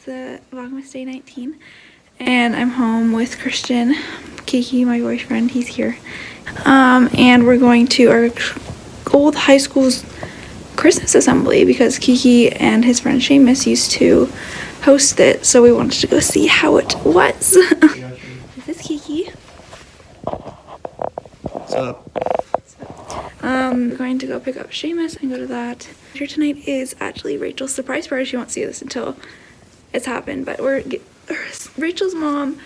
the vlogmas day 19 and I'm home with Christian. Kiki, my boyfriend, he's here. And we're going to our old high school's Christmas assembly because Kiki and his friend Seamus used to host it, so we wanted to go see how it was. This is Kiki. What's up? We're going to go pick up Seamus and go to that. Here tonight is actually Rachel's surprise party. She won't see this until it's happened, but Rachel's mom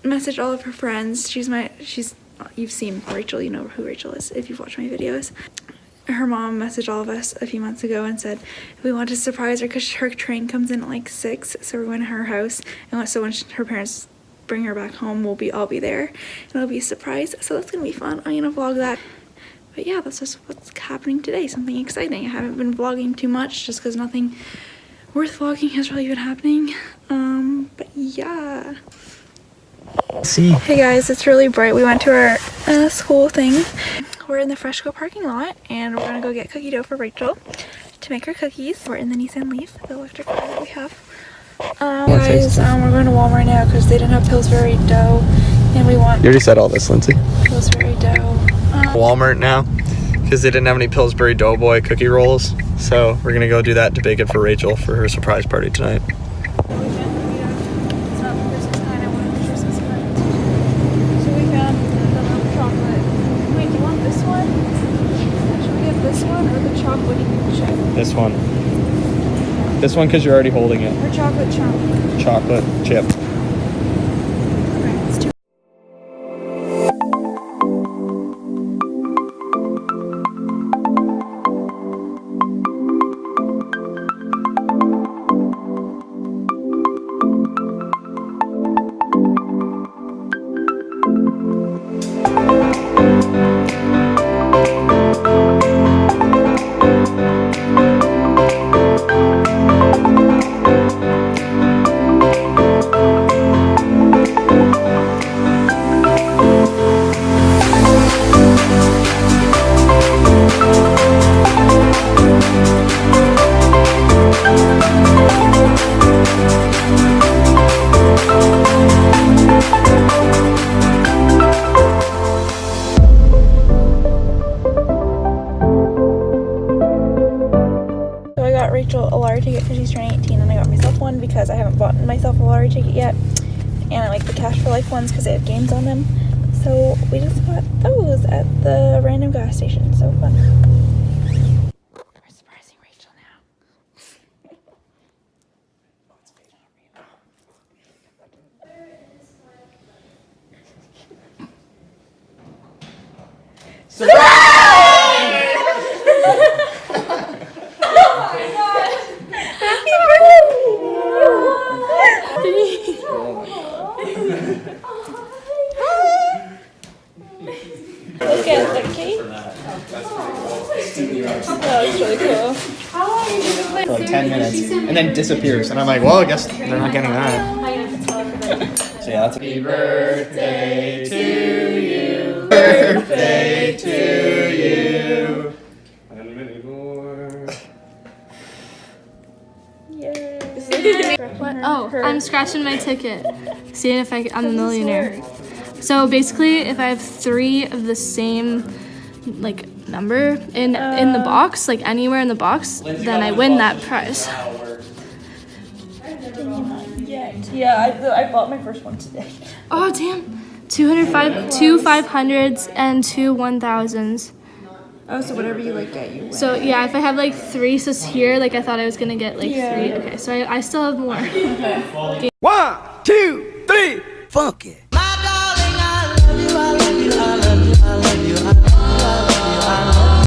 messaged all of her friends. You've seen Rachel, you know who Rachel is if you've watched my videos. Her mom messaged all of us a few months ago and said we want to surprise her because her train comes in at like 6, so we're going to her house, and so when her parents bring her back home, I'll be there and it'll be a surprise, so that's gonna be fun. I'm gonna vlog that. But yeah, that's just what's happening today, something exciting. I haven't been vlogging too much just because nothing worth vlogging has really been happening. But yeah. See. Hey guys, it's really bright. We went to our school thing. We're in the Freshco parking lot and we're gonna go get cookie dough for Rachel to make her cookies. We're in the Nissan Leaf, the electric car that we have. Guys, we're going to Walmart now because they didn't have Pillsbury dough and we want You already said all this, Lindsay. Pillsbury dough. Walmart now because they didn't have any Pillsbury Doughboy cookie rolls, so we're gonna go do that to bake it for Rachel for her surprise party tonight. This one. This one because you're already holding it. Or chocolate chunk. Chocolate chip. Rachel a lottery ticket because she's turning 18, and I got myself one because I haven't bought myself a lottery ticket yet, and I like the Cash for Life ones because they have games on them, so we just bought those at the random gas station. So fun. We're surprising Rachel now. Look at the cake. That was really cool. For like 10 minutes and then disappears, and I'm like, well, I guess they're not getting that. So yeah, that's happy birthday to you. Birthday to you. And many more. Yay. What? Oh, I'm scratching my ticket. Seeing if I'm a millionaire. So basically, if I have 3 of the same like number in the box, like anywhere in the box, then I win that prize. Yeah, I bought my first one today. Oh damn! 2 500s and 2 1000s. Oh, so whatever you like get, you win. So yeah, if I have like 3 sis here, like I thought I was gonna get like 3. Okay, so I still have more. Okay. 1, 2, 3, funk it.